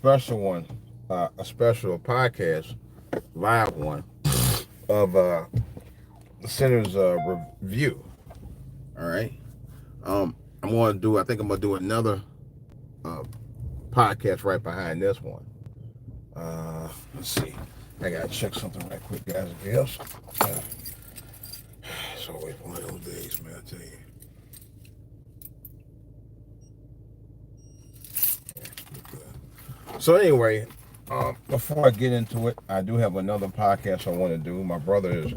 special one, a special podcast, live one of the Center's review. All right. I'm going to do. I think I'm going to do another uh, podcast right behind this one. Let's see. I gotta check something right quick, guys and girls. It's always one of those days, man. I tell you. So anyway, before I get into it, I do have another podcast I want to do. My brother is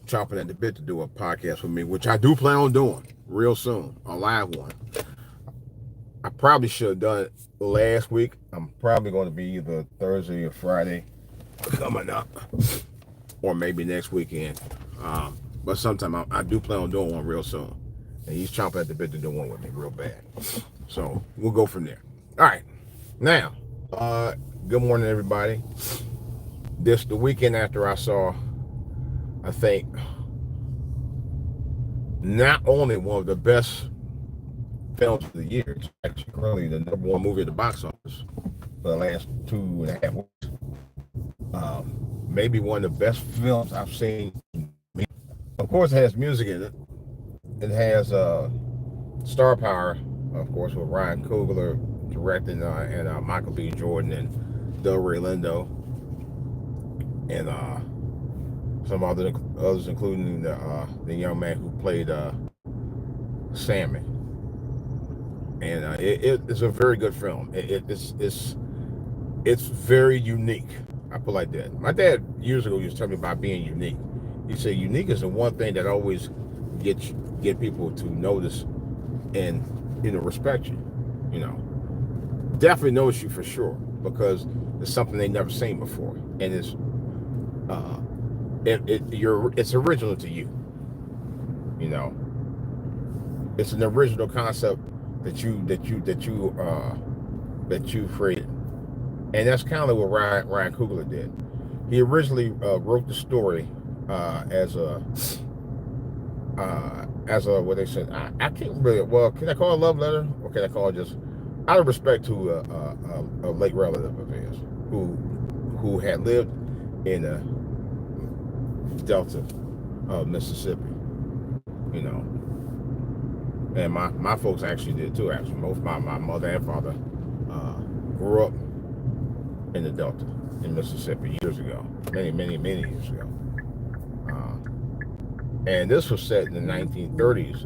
chomping at the bit to do a podcast with me, which I do plan on doing real soon, a live one. I probably should have done it last week. I'm probably going to be either Thursday or Friday coming up, or maybe next weekend. But sometime I do plan on doing one real soon, and he's chomping at the bit to do one with me real bad. So we'll go from there. All right, now. Good morning, everybody. This the weekend after I saw, I think, not only one of the best films of the year, it's actually currently the #1 movie at the box office for the last 2.5 weeks. Maybe one of the best films I've seen. Of course, it has music in it. It has star power, of course, with Ryan Coogler directing, and Michael B. Jordan and Delroy Lindo, and some others, including the young man who played Sammy. And it's a very good film. It's very unique. I put it like that. My dad years ago used to tell me about being unique. He said unique is the one thing that always get people to notice and respect you. You know, definitely notice you for sure, because it's something they never seen before, and it's original to you. You know, it's an original concept that you created, and that's kind of what Ryan Coogler did. He originally wrote the story as a what they said. I can't really. Well, can I call it a love letter, or can I call it just out of respect to a late relative of his who had lived in the Delta of Mississippi, you know, and my folks actually did too. Actually, both my mother and father grew up in the Delta in Mississippi years ago, many years ago, and this was set in the 1930s,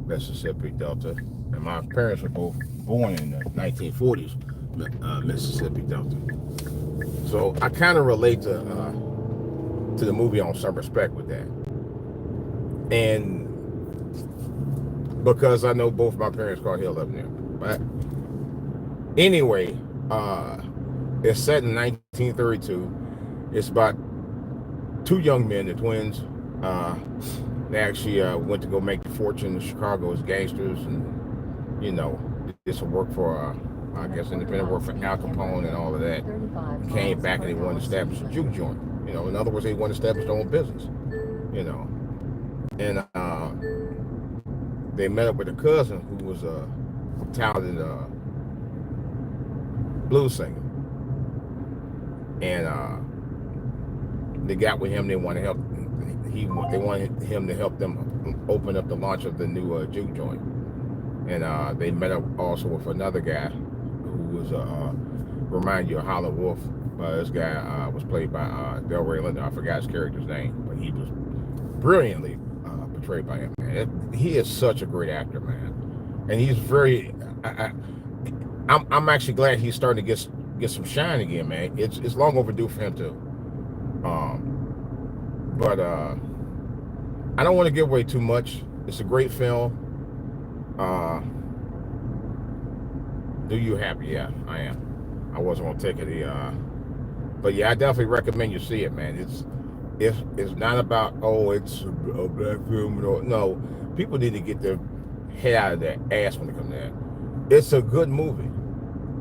Mississippi Delta. And my parents were both born in the 1940s, Mississippi Delta. So I kind of relate to the movie on some respect with that. And because I know both my parents called Hill up there. But anyway, it's set in 1932. It's about two young men, the twins. They actually went to go make the fortune in Chicago as gangsters, and did some work for, I guess, independent work for Al Capone and all of that. Came back and they wanted to establish a juke joint. In other words, they wanted to establish their own business. And they met up with a cousin who was a talented blues singer, and they got with him. They wanted to help. They wanted him to help them open up the launch of the new juke joint. And they met up also with another guy who was remind you of Howlin' Wolf. This guy was played by Delroy Lindo. I forgot his character's name, but he was brilliantly portrayed by him. Man, he is such a great actor, man, and he's very. I'm actually glad he's starting to get some shine again, man. It's long overdue for him too. But I don't want to give away too much. It's a great film. Do you happy? Yeah, I am. I wasn't gonna take it. But yeah, I definitely recommend you see it, man. It's not about it's a black film. No, people need to get their head out of their ass when it comes to that. It's a good movie.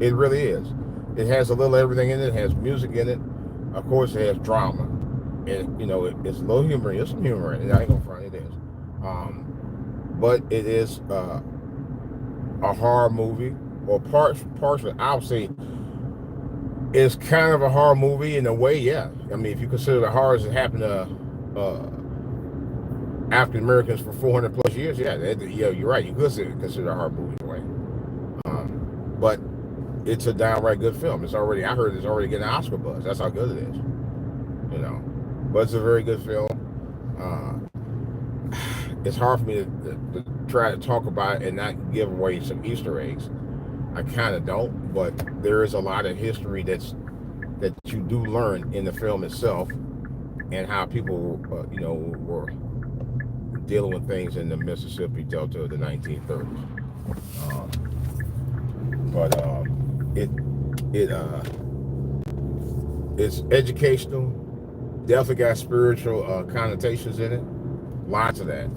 It really is. It has a little everything in it. It has music in it. Of course, it has drama, and it's a little humor. There's some humor in it. I ain't gonna front. It is. But it is a horror movie, or partially, I'll say It's kind of a horror movie in a way, yeah. I mean, if you consider the horrors that happened to African Americans for 400 plus years, yeah, yeah, you're right. You could consider a horror movie in a way. But it's a downright good film. I heard it's already getting an Oscar buzz. That's how good it is. You know, but it's a very good film. It's hard for me to try to talk about it and not give away some Easter eggs. I kind of don't, but there is a lot of history that you do learn in the film itself, and how people, were dealing with things in the Mississippi Delta of the 1930s. But it's educational. Definitely got spiritual connotations in it. Lots of that.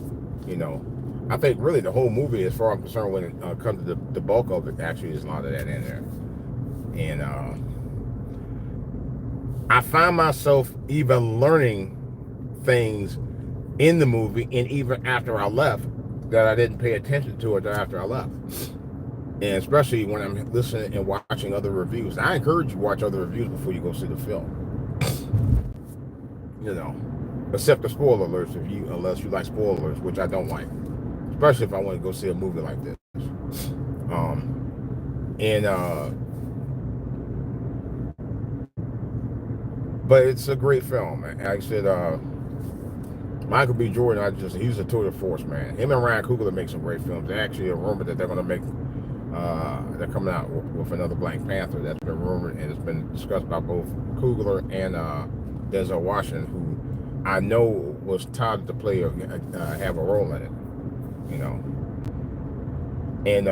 You know, I think really the whole movie, as far as I'm concerned, when it comes to the bulk of it, actually there's a lot of that in there. And I find myself even learning things in the movie, and even after I left, that I didn't pay attention to it after I left. And especially when I'm listening and watching other reviews. I encourage you to watch other reviews before you go see the film. You know, except the spoiler alerts, unless you like spoilers, which I don't like, especially if I want to go see a movie like this. But it's a great film. Like I said, Michael B. Jordan, he's a tour de force, man. Him and Ryan Coogler make some great films. There's actually a rumor that they're going to make, they're coming out with another Black Panther. That's been rumored, and it's been discussed by both Coogler and Denzel Washington, who I know was touted to play have a role in it. You know, and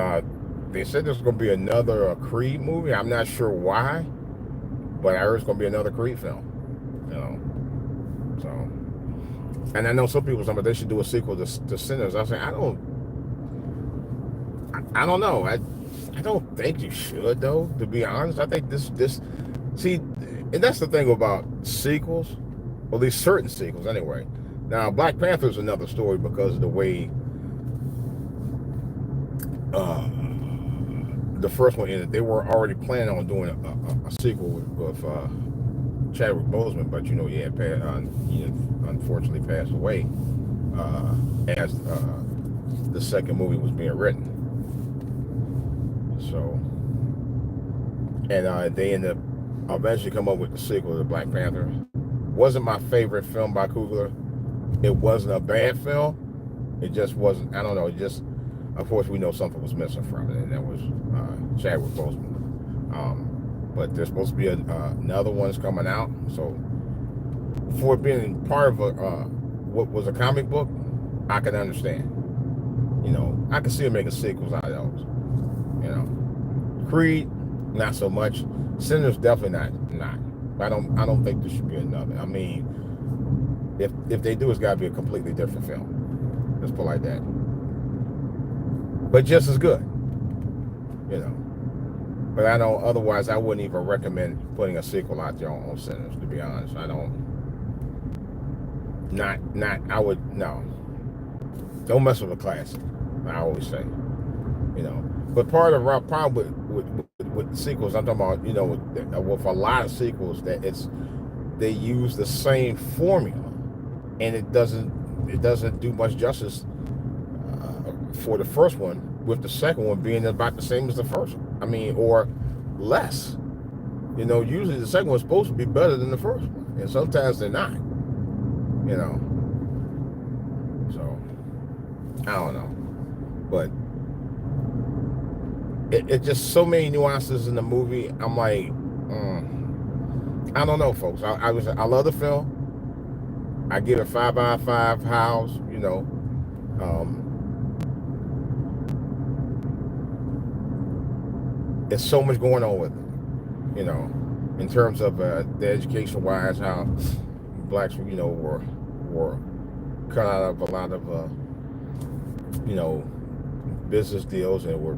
they said there's going to be another Creed movie. I'm not sure why, but I heard it's going to be another Creed film. You know, so. And I know some people say they should do a sequel to Sinners. I say I don't know. I don't think you should, though. To be honest, I think this see, and that's the thing about sequels, or at least certain sequels, anyway. Now, Black Panther is another story because of the way the first one ended. They were already planning on doing a sequel with Chadwick Boseman, but he unfortunately passed away as the second movie was being written. So, and they ended up eventually come up with the sequel to Black Panther. Wasn't my favorite film by Coogler. It wasn't a bad film. It just wasn't. I don't know. It just, of course, we know something was missing from it, and that was Chadwick Boseman. But there's supposed to be another one that's coming out. So for it being part of what was a comic book, I can understand. You know, I can see them making sequels out of those. You know, Creed, not so much. Sinners, definitely not. I don't think there should be another. I mean, if they do, it's got to be a completely different film. Let's put it like that. But just as good. You know. But I don't. Otherwise, I wouldn't even recommend putting a sequel out there on Sinners. To be honest, I don't. I would no. Don't mess with a classic. I always say, you know. But part of the problem with sequels, I'm talking about, you know, with a lot of sequels, that they use the same formula, and it doesn't do much justice for the first one, with the second one being about the same as the first one. I mean, or less. You know, usually the second one's supposed to be better than the first one, and sometimes they're not. You know. So, I don't know. But it's just so many nuances in the movie. I'm like, I don't know, folks. I love the film. I give it 5 out of 5 hows, you know. There's so much going on with it, you know, in terms of the education wise, how blacks, you know, were cut out of a lot of, you know, business deals, and were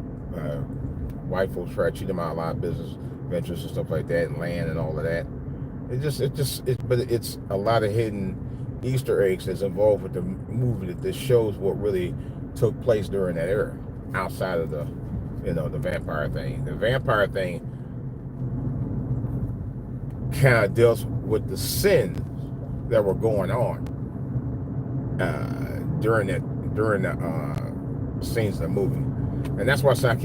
white folks try to cheat them out of a lot of business ventures and stuff like that, and land and all of that. But it's a lot of hidden Easter eggs that's involved with the movie that shows what really took place during that era, outside of the, you know, the vampire thing. The vampire thing kind of deals with the sins that were going on during the scenes of the movie. And that's why it's kind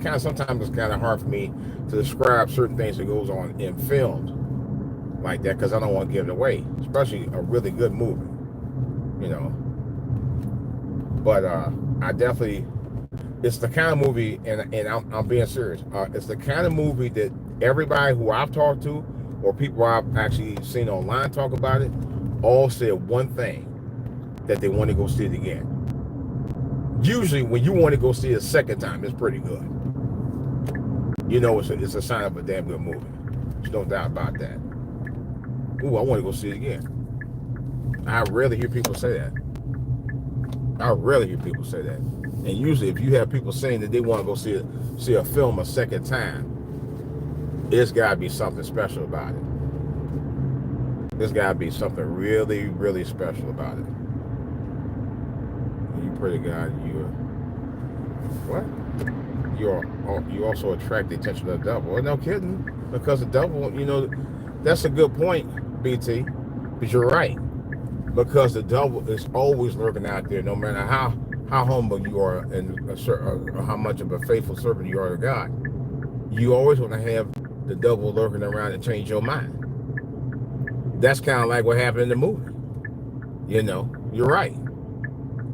of, sometimes it's kind of hard for me to describe certain things that goes on in films like that, because I don't want to give it away, especially a really good movie, you know. But I definitely, it's the kind of movie, and I'm being serious. It's the kind of movie that everybody who I've talked to, or people I've actually seen online talk about it, all said one thing, that they want to go see it again. Usually when you want to go see it a second time, it's pretty good. You know, it's a sign of a damn good movie. There's no doubt about that. Ooh, I want to go see it again. I rarely hear people say that. And usually if you have people saying that they want to go see a film a second time, it's got to be something special about it. There's got to be something really, really special about it. You pray to God, you also attract the attention of the devil. Well, no kidding, because the devil, you know, that's a good point, BT, but you're right, because the devil is always lurking out there, no matter how humble you are and how much of a faithful servant you are to God. You always want to have the devil lurking around to change your mind. That's kind of like what happened in the movie. You know, you're right.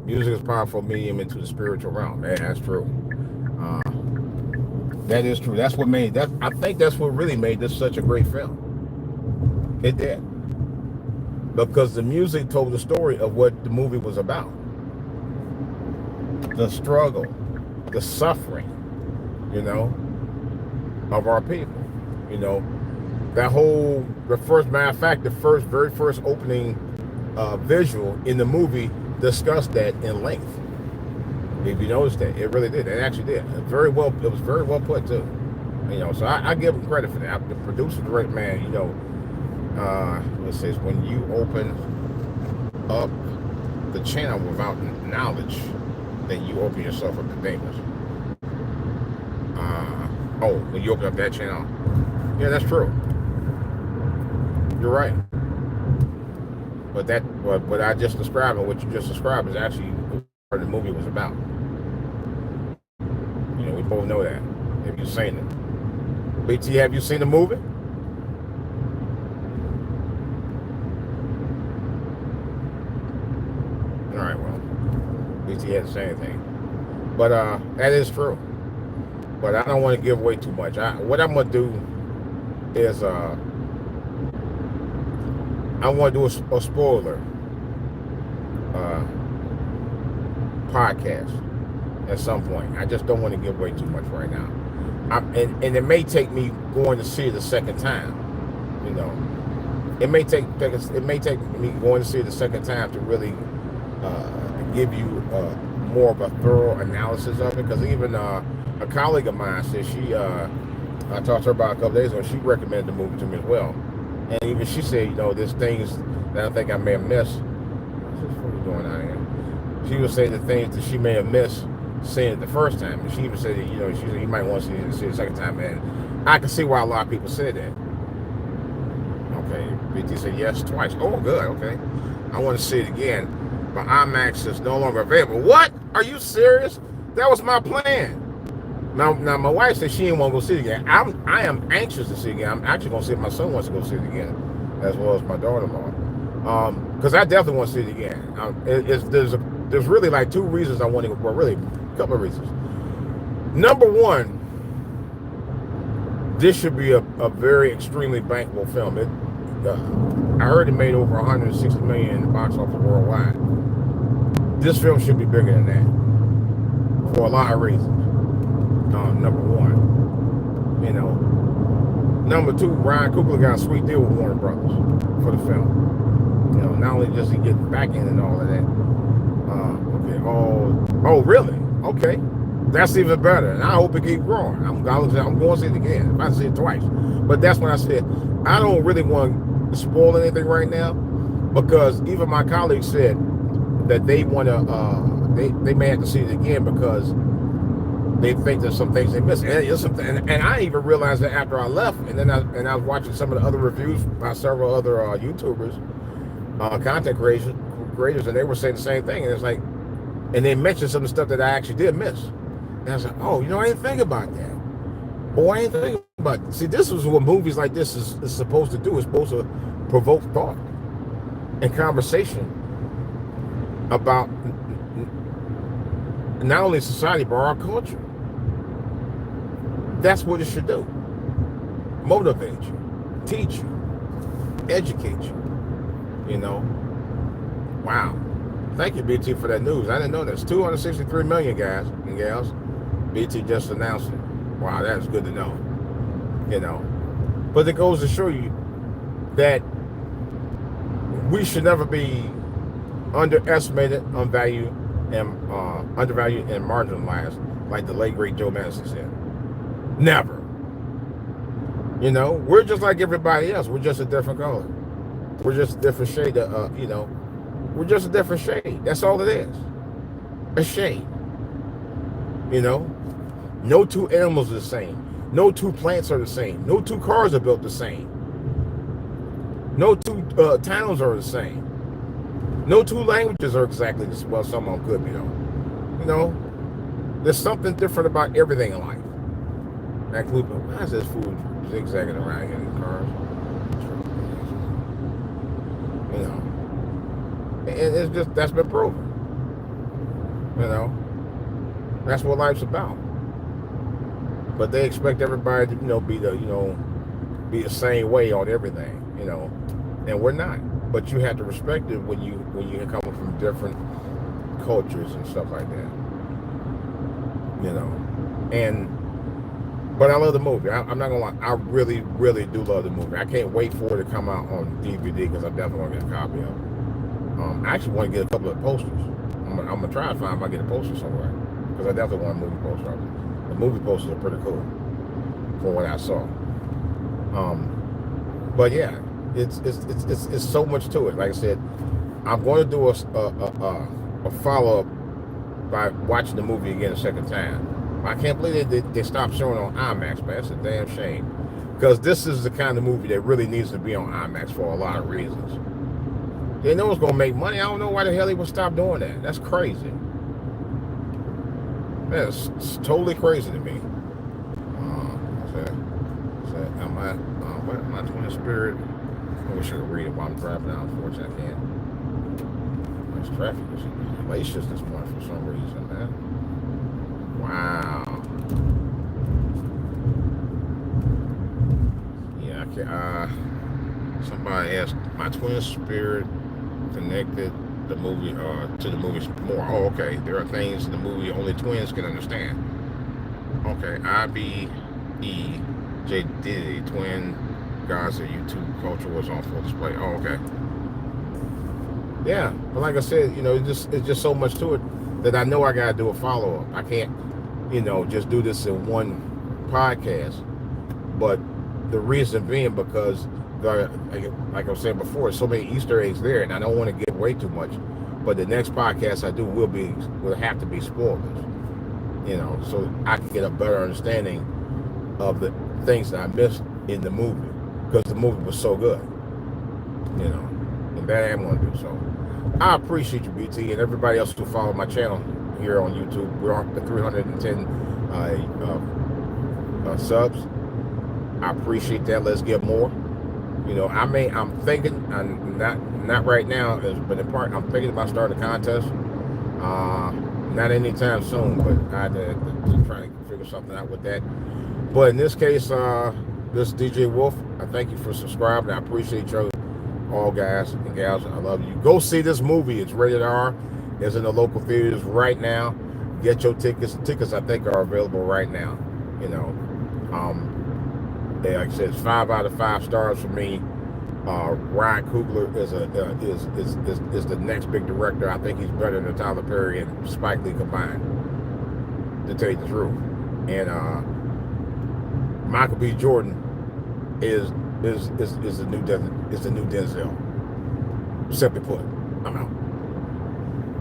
Music is a powerful medium into the spiritual realm. Man, that's true. That is true. That's what made that. I think that's what really made this such a great film. It did, because the music told the story of what the movie was about. The struggle, the suffering, you know, of our people. You know, the very first opening visual in the movie discussed that in length. If you notice that, it really did. It actually did. It was very well put too. You know, so I give him credit for that. The producer, direct man, you know, let's say, when you open up the channel without knowledge, then you open yourself up to dangers. When you open up that channel, yeah, that's true. You're right. But what I just described, and what you just described, is actually what the movie was about. You know, we both know that. Have you seen it? BT, have you seen the movie? All right, well, BT hasn't said anything. But that is true. But I don't want to give away too much. What I'm going to do is I want to do a spoiler podcast at some point. I just don't want to give away too much right now. And it may take me going to see it a second time. You know, it may take me going to see it a second time to really give you more of a thorough analysis of it. Because even a colleague of mine said I talked to her about a couple days ago. She recommended the movie to me as well. And even she said, you know, there's things that I think I may have missed. What are you doing out here? She was saying the things that she may have missed seeing it the first time. And she even said that, you know, she said you might want to see it the second time. And I can see why a lot of people said that. Okay, BT said yes twice. Oh, good, okay. I want to see it again, but IMAX is no longer available. What? Are you serious? That was my plan. Now my wife said she didn't want to go see it again. I am anxious to see it again. I'm actually going to see it. My son wants to go see it again, as well as my daughter-in-law. Because I definitely want to see it again. There's really like two reasons I want to go. Well, really, a couple of reasons. Number one, this should be a very extremely bankable film. I heard it made over 160 million in the box office worldwide. This film should be bigger than that for a lot of reasons. Number one, you know. Number two, Ryan Coogler got a sweet deal with Warner Brothers for the film. You know, not only just to get back in and all of that. Okay. Oh, really? Okay. That's even better, and I hope it keeps growing. I'm going to see it again. If I see it twice, but that's when I said I don't really want to spoil anything right now, because even my colleagues said that they want to. They may have to see it again, because they think there's some things they miss. And I even realized that after I left, and then I was watching some of the other reviews by several other YouTubers, content creators, and they were saying the same thing. And it's like, and they mentioned some of the stuff that I actually did miss. And I was like, oh, I didn't think about that. Oh, I didn't think about it. See, this is what movies like this is supposed to do. It's supposed to provoke thought and conversation about not only society, but our culture. That's what it should do. Motivate you, teach you, educate you. Wow. Thank you, BT, for that news. I didn't know this. 263 million guys and gals. BT just announced it. Wow, that's good to know. But it goes to show you that we should never be underestimated, undervalued, and marginalized, like the late great Joe Madison said. Never. We're just like everybody else. We're just a different color. We're just a different shade of, we're just a different shade. That's all it is. A shade. No two animals are the same. No two plants are the same. No two cars are built the same. No two towns are the same. No two languages are exactly the same. Well, some of them could be, though. There's something different about everything in life. Why is this food zigzagging around here in the cars? And it's just, that's been proven. That's what life's about. But they expect everybody to, be the same way on everything, and we're not. But you have to respect it when you're coming from different cultures and stuff like that, But I love the movie. I'm not gonna lie. I really, really do love the movie. I can't wait for it to come out on DVD because I definitely want to get a copy of it. I actually want to get a couple of posters. I'm gonna try to find if I get a poster somewhere because I definitely want a movie poster. The movie posters are pretty cool from what I saw. But yeah, it's so much to it. Like I said, I'm going to do a follow up by watching the movie again a second time. I can't believe they stopped showing on IMAX, man. That's a damn shame. Because this is the kind of movie that really needs to be on IMAX for a lot of reasons. They know it's going to make money. I don't know why the hell they would stop doing that. That's crazy. That's totally crazy to me. My twin spirit. I wish I could read it while I'm driving now. Unfortunately, I can't. There's traffic. There's glaciers this morning for some reason, man. Wow. Yeah, I can. Somebody asked, my twin spirit connected the movie to the movie more. Oh, okay. There are things in the movie only twins can understand. Okay, IBEJ twin guys that YouTube culture was on full display. Oh, okay. Yeah, but like I said, it's just so much to it that I know I gotta do a follow up. I can't, just do this in one podcast. But the reason being because like I was saying before, so many Easter eggs there, and I don't want to give away too much. But the next podcast I do will have to be spoilers, so I can get a better understanding of the things that I missed in the movie because the movie was so good, and that I am going to do. So I appreciate you, BT, and everybody else who follow my channel here on YouTube. We're on the 310 subs. I appreciate that. Let's get more. I'm thinking, not right now, but in part, I'm thinking about starting a contest. Not anytime soon, but I had to try to figure something out with that. But in this case, this is DJ Wolf. I thank you for subscribing. I appreciate you all, guys and gals. I love you. Go see this movie. It's rated R. It's in the local theaters right now. Get your tickets. Tickets, I think, are available right now. Like I said, it's 5 out of 5 stars for me. Ryan Coogler is the next big director. I think he's better than Tyler Perry and Spike Lee combined, to tell you the truth. And Michael B. Jordan is the new Denzel. Simply put, I'm out.